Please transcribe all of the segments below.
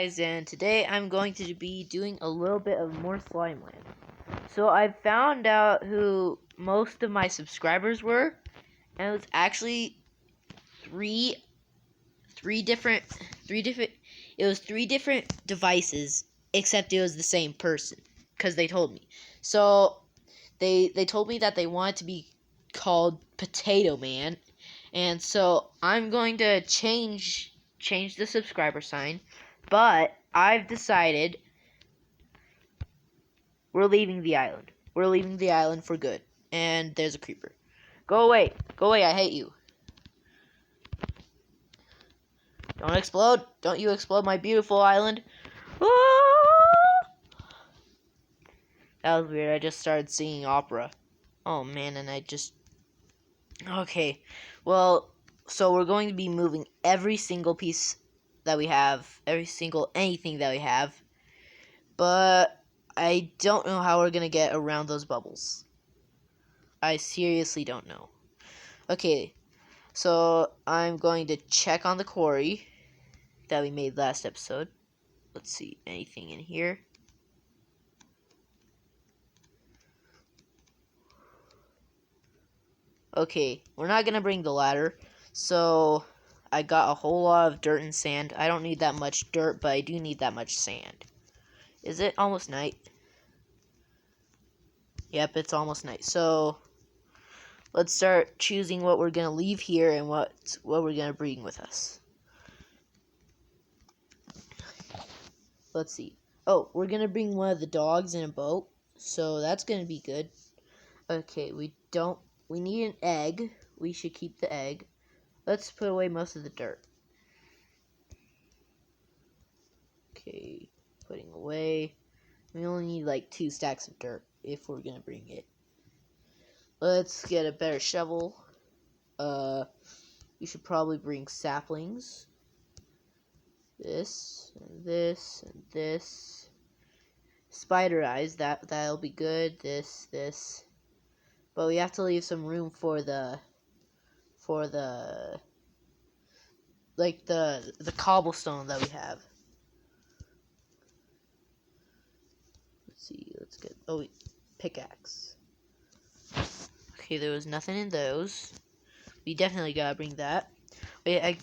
guys, and today I'm going to be doing a little bit of more Slimeland. So I found out who most of my subscribers were, and it was actually three different devices, except it was the same person, because they told me. So they told me that they wanted to be called Potato Man, and so I'm going to change the subscriber sign. But I've decided we're leaving the island. We're leaving the island for good. And there's a creeper. Go away. Go away. I hate you. Don't explode. Don't you explode my beautiful island. Ah! That was weird. I just started singing opera. Oh, man. And I just... Okay. Well, so we're going to be moving every single piece that we have. Every single anything that we have. But I don't know how we're going to get around those bubbles. I seriously don't know. Okay, so I'm going to check on the quarry that we made last episode. Let's see, anything in here? Okay, we're not going to bring the ladder. So I got a whole lot of dirt and sand. I don't need that much dirt, but I do need that much sand. Is it almost night? Yep, it's almost night. So let's start choosing what we're going to leave here and what we're going to bring with us. Let's see. Oh, we're going to bring one of the dogs in a boat. So that's going to be good. Okay, we need an egg. We should keep the egg. Let's put away most of the dirt. Okay, putting away. We only need like 2 stacks of dirt if we're going to bring it. Let's get a better shovel. We should probably bring saplings. This, and this, and this. Spider eyes, that'll be good. This. But we have to leave some room for the cobblestone that we have. Let's see, let's get pickaxe. Okay, there was nothing in those. We definitely gotta bring that. Wait,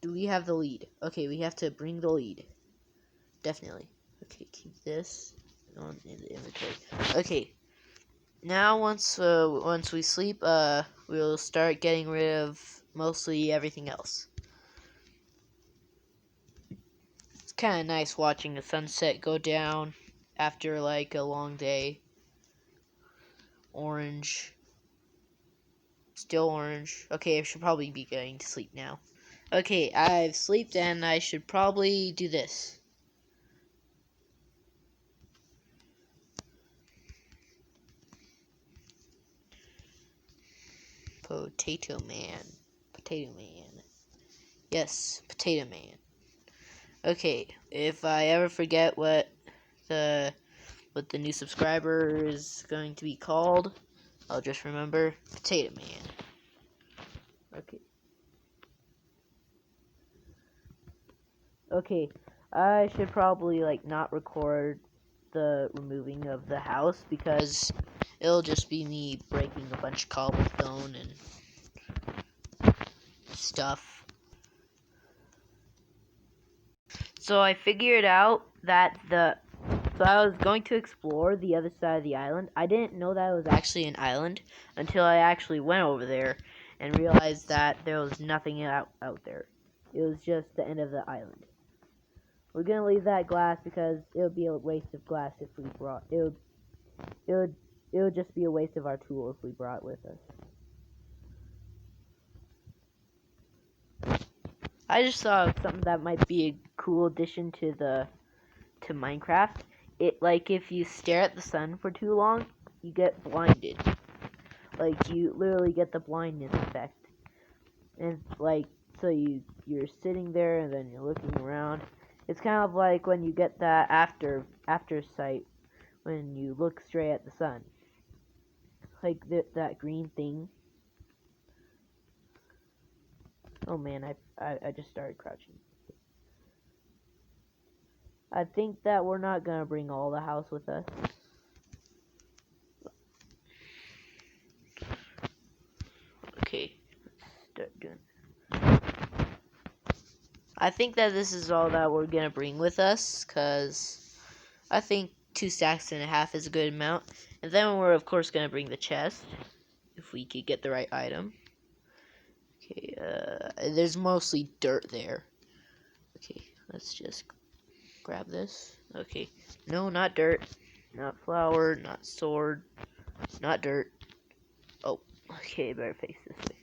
do we have the lead? Okay, we have to bring the lead. Definitely. Okay, keep this on in the inventory. Okay. Now once we sleep, we'll start getting rid of mostly everything else. It's kind of nice watching the sunset go down after like a long day. Orange. Still orange. Okay, I should probably be going to sleep now. Okay, I've slept and I should probably do this. Potato Man. Potato Man. Yes, Potato Man. Okay, if I ever forget what the new subscriber is going to be called, I'll just remember Potato Man. Okay, I should probably not record the removing of the house because it'll just be me breaking a bunch of cobblestone and stuff. So I figured out that so I was going to explore the other side of the island. I didn't know that it was actually an island until I actually went over there and realized that there was nothing out there. It was just the end of the island. We're gonna leave that glass because it would be a waste of glass if we brought it. Would just be a waste of our tool if we brought it with us. I just saw something that might be a cool addition to Minecraft. If you stare at the sun for too long, you get blinded. You literally get the blindness effect. And so you're sitting there and then you're looking around. It's kind of like when you get that after sight when you look straight at the sun. That green thing. Oh man, I just started crouching. I think that we're not gonna bring all the house with us. Okay, let's start doing. I think that this is all that we're gonna bring with us, cause I think 2.5 stacks is a good amount. And then we're of course gonna bring the chest, if we could get the right item. Okay, there's mostly dirt there. Okay, let's just grab this. Okay, no, not dirt, not flour, not sword, not dirt. Oh, okay, better face this way.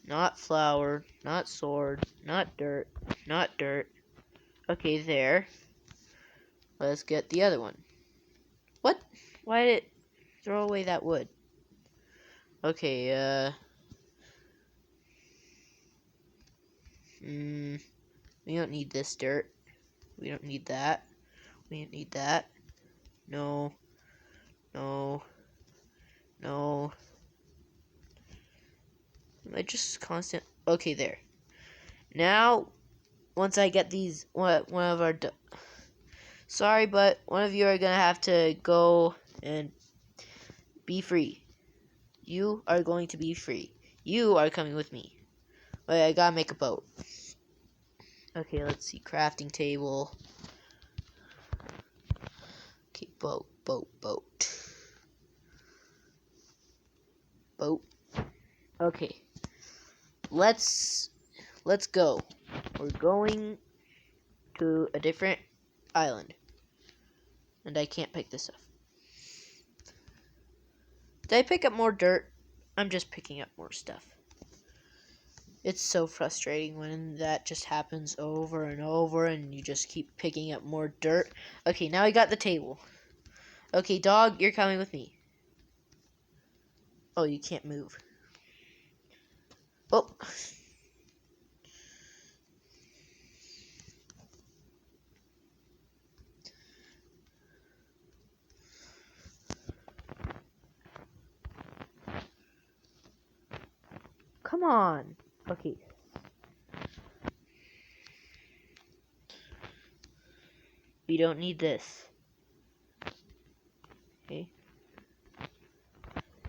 Not flour, not sword, not dirt, not dirt. Okay, there. Let's get the other one. What? Why did it throw away that wood? Okay, we don't need this dirt. We don't need that. We don't need that. No. No. No. Am I just constant? Okay, there. Now, once I get these, one of our... Sorry, but one of you are gonna have to go and be free. You are going to be free. You are coming with me. Wait, I gotta make a boat. Okay, let's see. Crafting table. Okay, boat. Boat. Okay. Let's go. We're going to a different island. And I can't pick this up. Did I pick up more dirt? I'm just picking up more stuff. It's so frustrating when that just happens over and over and you just keep picking up more dirt. Okay, now I got the table. Okay, dog, you're coming with me. Oh, you can't move. Oh. Come on. Okay. We don't need this. Okay.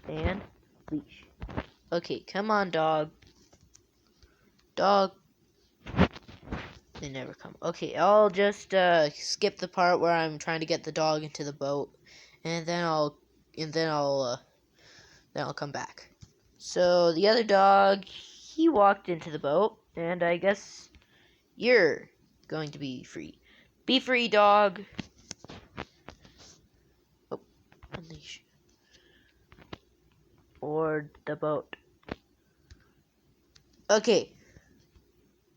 And leash. Okay, come on, dog. Dog. They never come. Okay, I'll just skip the part where I'm trying to get the dog into the boat, and then I'll come back. So the other dog, he walked into the boat, and I guess you're going to be free. Be free, dog. Oh, unleash. Or the boat. Okay.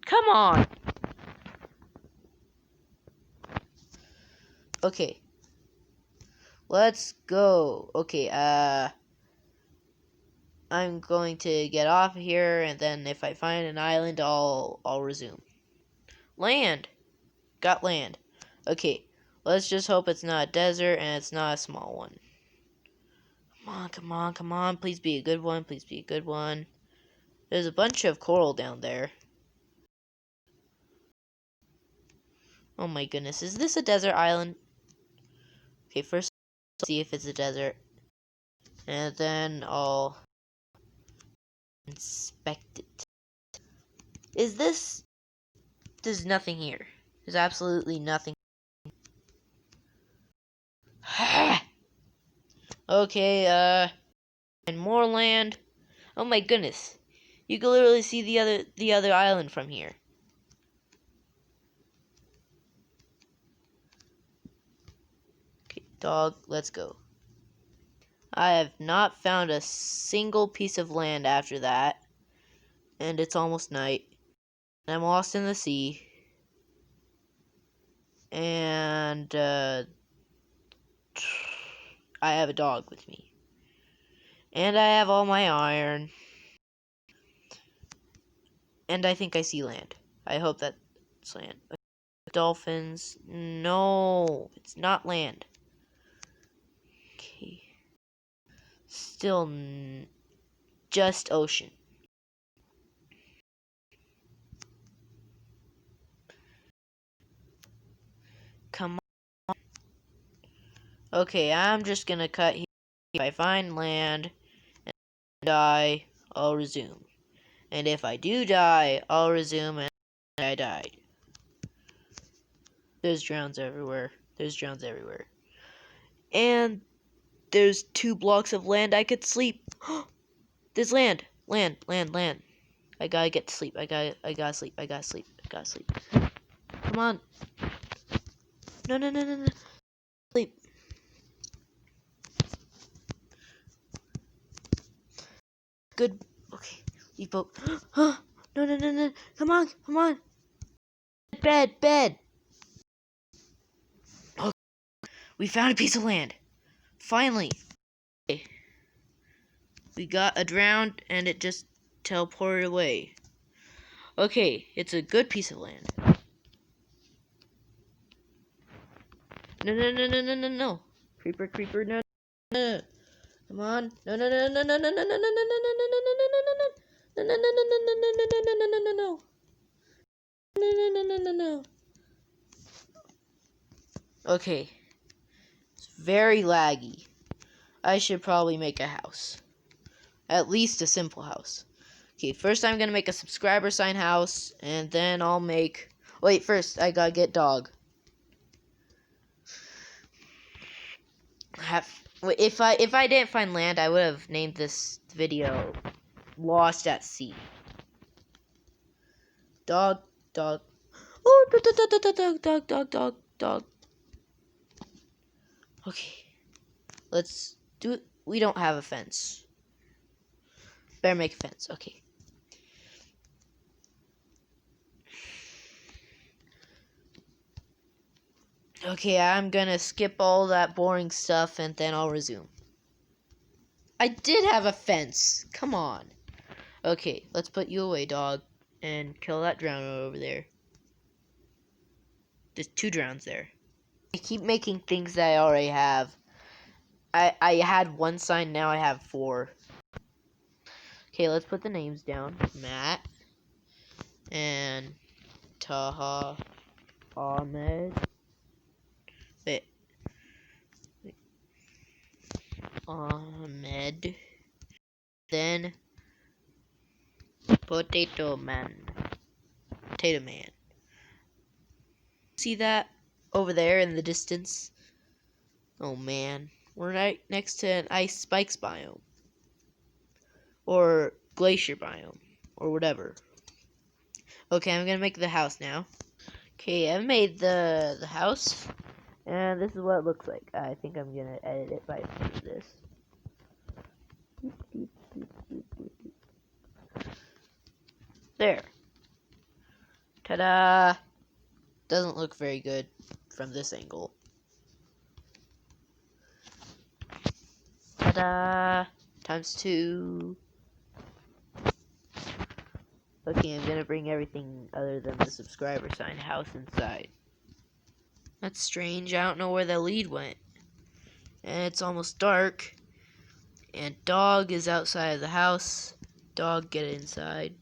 Come on. Okay. Let's go. Okay, I'm going to get off here, and then if I find an island, I'll resume. Land. Got land. Okay, let's just hope it's not a desert and it's not a small one. Come on. Please be a good one. Please be a good one. There's a bunch of coral down there. Oh my goodness, is this a desert island? Okay, first let's see if it's a desert. And then I'll inspect it. Is this... There's nothing here. There's absolutely nothing. Okay, and more land. Oh my goodness. You can literally see the other island from here. Okay, dog, let's go. I have not found a single piece of land after that. And it's almost night. And I'm lost in the sea. And I have a dog with me. And I have all my iron. And I think I see land. I hope that's land. Dolphins. No, it's not land. Okay. Still just ocean. Okay, I'm just gonna cut here. If I find land and die, I'll resume. And if I do die, I'll resume and I died. There's drowns everywhere. There's drowns everywhere. And there's 2 blocks of land I could sleep. There's land. Land. I gotta get to sleep. I gotta sleep. I gotta sleep. I gotta sleep. Come on. No. Sleep. Good. Okay. Leave boat. No. Come on. Bed. Oh, we found a piece of land. Finally. Okay. We got a drowned and it just teleported away. Okay, it's a good piece of land. No. Creeper, no. Come on. No. Okay. It's very laggy. I should probably make a house. At least a simple house. Okay, first I'm gonna make a subscriber sign house, and then I'll make... Wait, first I gotta get dog. If I didn't find land, I would have named this video Lost at Sea. Dog. Oh, dog. Okay. Let's do it. We don't have a fence. Better make a fence. Okay. Okay, I'm gonna skip all that boring stuff and then I'll resume. I did have a fence. Come on. Okay, let's put you away, dog. And kill that drowner over there. There's 2 drowns there. I keep making things that I already have. I had 1 sign, now I have 4. Okay, let's put the names down. Matt. And Taha Ahmed. Wait. Ahmed. Then Potato Man. See that over there in the distance? Oh man, we're right next to an ice spikes biome. Or glacier biome. Or whatever. Okay, I'm gonna make the house now. Okay, I've made the house. And this is what it looks like. I think I'm gonna edit it by this. There. Ta-da! Doesn't look very good from this angle. Ta-da! ×2. Okay, I'm gonna bring everything other than the subscriber sign house inside. That's strange. I don't know where the lead went. And it's almost dark. And dog is outside of the house. Dog, get inside.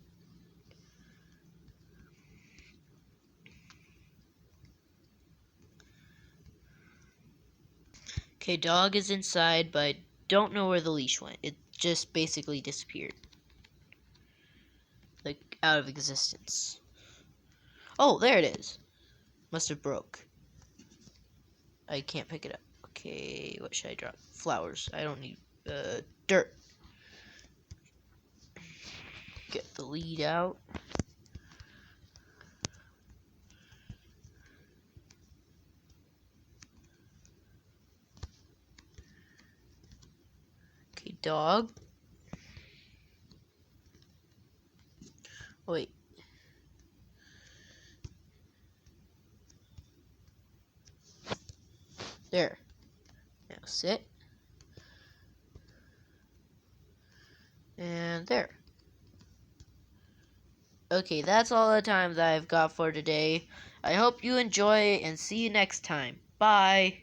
Okay, dog is inside, but I don't know where the leash went. It just basically disappeared. Like, out of existence. Oh, there it is. Must have broke. I can't pick it up. Okay, what should I drop? Flowers. I don't need, dirt. Get the lead out. Okay, dog. Wait. There. Now sit. And there. Okay, that's all the time that I've got for today. I hope you enjoy and see you next time. Bye.